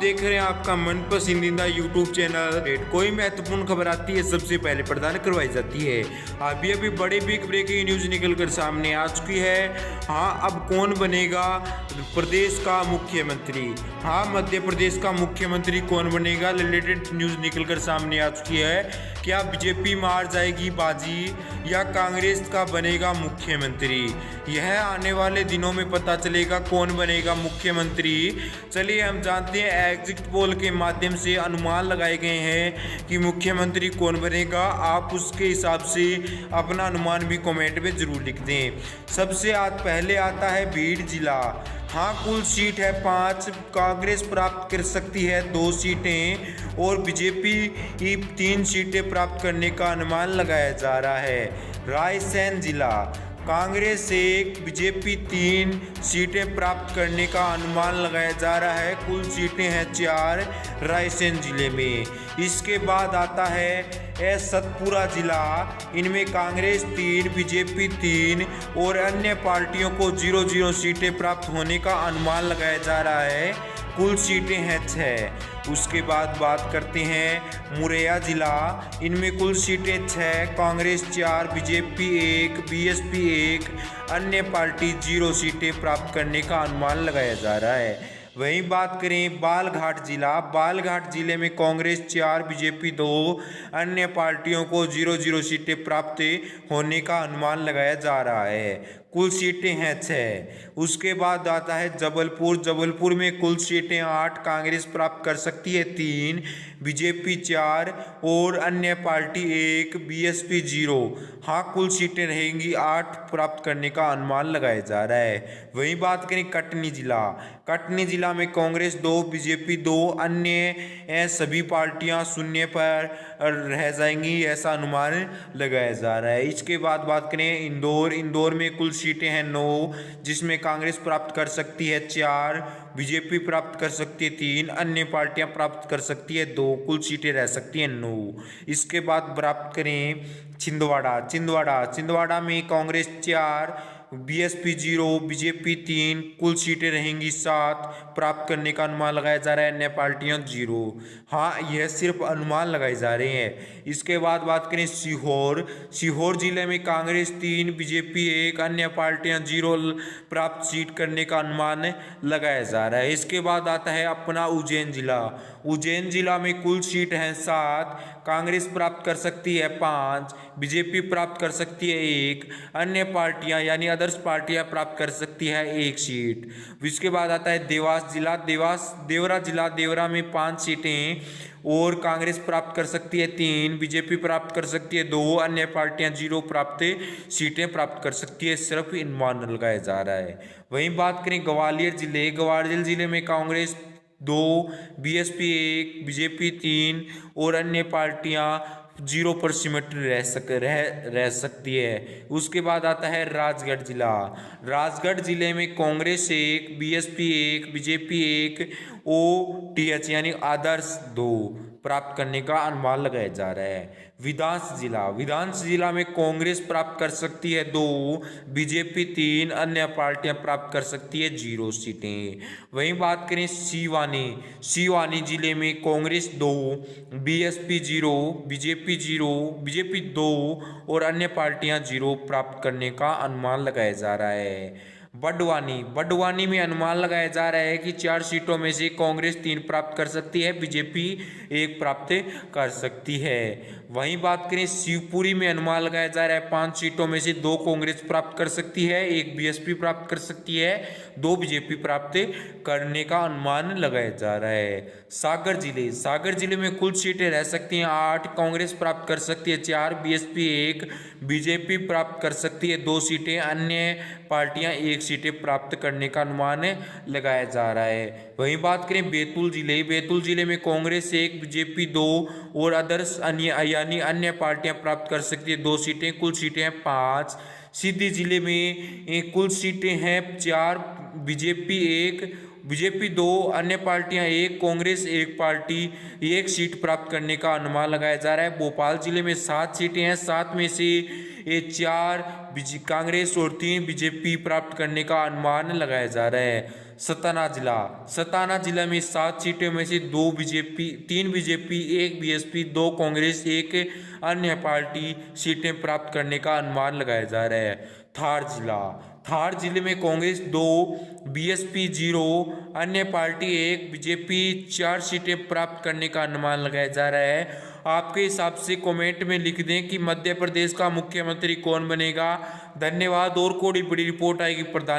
देख रहे हैं आपका मन पसंदीदा यूट्यूब चैनल। कोई महत्वपूर्ण खबर आती है सबसे पहले प्रदान करवाई जाती है। अभी बड़ी बिग ब्रेकिंग न्यूज निकलकर सामने आ चुकी है। हाँ, अब कौन बनेगा प्रदेश का मुख्यमंत्री। हाँ, मध्य प्रदेश का मुख्यमंत्री कौन बनेगा, रिलेटेड न्यूज निकलकर सामने आ चुकी है। क्या बीजेपी मार जाएगी बाजी या कांग्रेस का बनेगा मुख्यमंत्री, यह आने वाले दिनों में पता चलेगा कौन बनेगा मुख्यमंत्री। चलिए हम जानते हैं, एग्जिट पोल के माध्यम से अनुमान लगाए गए हैं कि मुख्यमंत्री कौन बनेगा। आप उसके हिसाब से अपना अनुमान भी कमेंट में जरूर लिख दें। सबसे पहले आता है भीड़ जिला। हाँ, कुल सीट है 5, कांग्रेस प्राप्त कर सकती है 2 सीटें और बीजेपी 3 सीटें प्राप्त करने का अनुमान लगाया जा रहा है। रायसेन जिला, कांग्रेस 1, बीजेपी 3 सीटें प्राप्त करने का अनुमान लगाया जा रहा है। कुल सीटें हैं 4 रायसेन जिले में। इसके बाद आता है सतपुरा जिला। इनमें कांग्रेस 3, बीजेपी 3 और अन्य पार्टियों को 0-0 सीटें प्राप्त होने का अनुमान लगाया जा रहा है। कुल सीटें हैं 6। उसके बाद बात करते हैं मुरैया जिला। इनमें कुल सीटें 6, कांग्रेस 4, बीजेपी 1, बीएसपी 1, अन्य पार्टी 0 सीटें प्राप्त करने का अनुमान लगाया जा रहा है। वहीं बात करें बालघाट जिला। बालघाट जिले में कांग्रेस 4, बीजेपी 2, अन्य पार्टियों को 0-0 सीटें प्राप्त होने का अनुमान लगाया जा रहा है। कुल सीटें हैं 6। उसके बाद आता है जबलपुर। जबलपुर में कुल सीटें 8, कांग्रेस प्राप्त कर सकती है 3, बीजेपी 4 और अन्य पार्टी 1, बीएसपी 0। हाँ, कुल सीटें रहेंगी 8 प्राप्त करने का अनुमान लगाया जा रहा है। वहीं बात करें कटनी जिला। कटनी जिला में कांग्रेस 2, बीजेपी 2, अन्य सभी पार्टियां शून्य पर रह जाएंगी, ऐसा अनुमान लगाया जा रहा है। इसके बाद बात करें इंदौर। इंदौर में कुल सीटें हैं 9, जिसमें कांग्रेस प्राप्त कर सकती है 4, बीजेपी प्राप्त कर सकती है 3, अन्य पार्टियां प्राप्त कर सकती है 2, कुल सीटें रह सकती हैं 9। इसके बाद प्राप्त करें छिंदवाड़ा। छिंदवाड़ा में कांग्रेस 4, बीएसपी 0, बीजेपी 3, कुल सीटें रहेंगी 7, प्राप्त करने का अनुमान लगाया जा रहा है, अन्य पार्टियां 0। हाँ, यह सिर्फ अनुमान लगाए जा रहे हैं। इसके बाद बात करें सीहोर। सीहोर जिले में कांग्रेस 3, बीजेपी 1, अन्य पार्टियां 0 प्राप्त सीट करने का अनुमान लगाया जा रहा है। इसके बाद आता है अपना उज्जैन जिला। उज्जैन जिला में कुल सीट हैं 7, कांग्रेस प्राप्त कर सकती है 5, बीजेपी प्राप्त कर सकती है 1, अन्य पार्टियां यानी अदर्स पार्टियां प्राप्त कर सकती है 1 सीट। इसके बाद आता है देवास जिला। देवरा जिला। देवरा में 5 सीटें और कांग्रेस प्राप्त कर सकती है 3, बीजेपी प्राप्त कर सकती है 2, अन्य पार्टियां 0 प्राप्त सीटें प्राप्त कर सकती है, सिर्फ अनुमान लगाया जा रहा है। वहीं बात करें ग्वालियर जिले। ग्वालियर जिले में कांग्रेस 2, बीएसपी 1, बीजेपी 3 और अन्य पार्टियां 0 पर सिमट रह सकती है। उसके बाद आता है राजगढ़ जिला। राजगढ़ जिले में कांग्रेस 1, बीएसपी 1, बीजेपी 1, ओटीएच यानी आदर्श 2 प्राप्त करने का अनुमान लगाया जा रहा है। विधांस जिला में कांग्रेस प्राप्त कर सकती है 2, बीजेपी 3, अन्य पार्टियां प्राप्त कर सकती है 0 सीटें। वहीं बात करें सिवानी जिले में कांग्रेस 2, बीएसपी 0, बीजेपी 0, बीजेपी 2 और अन्य पार्टियां 0 प्राप्त करने का अनुमान लगाया जा रहा है। बड़वानी में अनुमान लगाया जा रहा है कि 4 सीटों में से कांग्रेस 3 प्राप्त कर सकती है, बीजेपी 1 प्राप्त कर सकती है। वहीं बात करें शिवपुरी में अनुमान लगाया जा रहा है 5 सीटों में से 2 कांग्रेस प्राप्त कर सकती है, 1 बीएसपी प्राप्त कर सकती है, 2 बीजेपी प्राप्त करने का अनुमान लगाया जा रहा है। सागर जिले में कुल सीटें रह सकती हैं 8, कांग्रेस प्राप्त कर सकती है 4, बीएसपी 1, बीजेपी प्राप्त कर सकती है 2 सीटें, अन्य पार्टियां 1 सीटें प्राप्त करने का अनुमान लगाया जा रहा है। वहीं बात करें बैतूल जिले में कांग्रेस 1, बीजेपी 2 और अदर्स यानी अन्य पार्टियां प्राप्त कर सकती है 2 सीटें, कुल सीटें हैं 5। सीधी जिले में कुल सीटें हैं 4, बीजेपी 1, बीजेपी 2, अन्य पार्टियां 1, कांग्रेस 1 पार्टी 1 सीट प्राप्त करने का अनुमान लगाया जा रहा है। भोपाल जिले में 7 सीटें हैं, 7 में से 4 कांग्रेस और 3 बीजेपी प्राप्त करने का अनुमान लगाया जा रहा है। सताना जिला में 7 सीटों में से 3 बीजेपी, 1 बीएसपी, 2 कांग्रेस, 1 अन्य पार्टी सीटें प्राप्त करने का अनुमान लगाया जा रहा है। थार जिले में कांग्रेस 2, बीएसपी 0, अन्य पार्टी 1, बीजेपी 4 सीटें प्राप्त करने का अनुमान लगाया जा रहा है। आपके हिसाब से कमेंट में लिख दें कि मध्य प्रदेश का मुख्यमंत्री कौन बनेगा। धन्यवाद। और कोई बड़ी रिपोर्ट आएगी प्रधान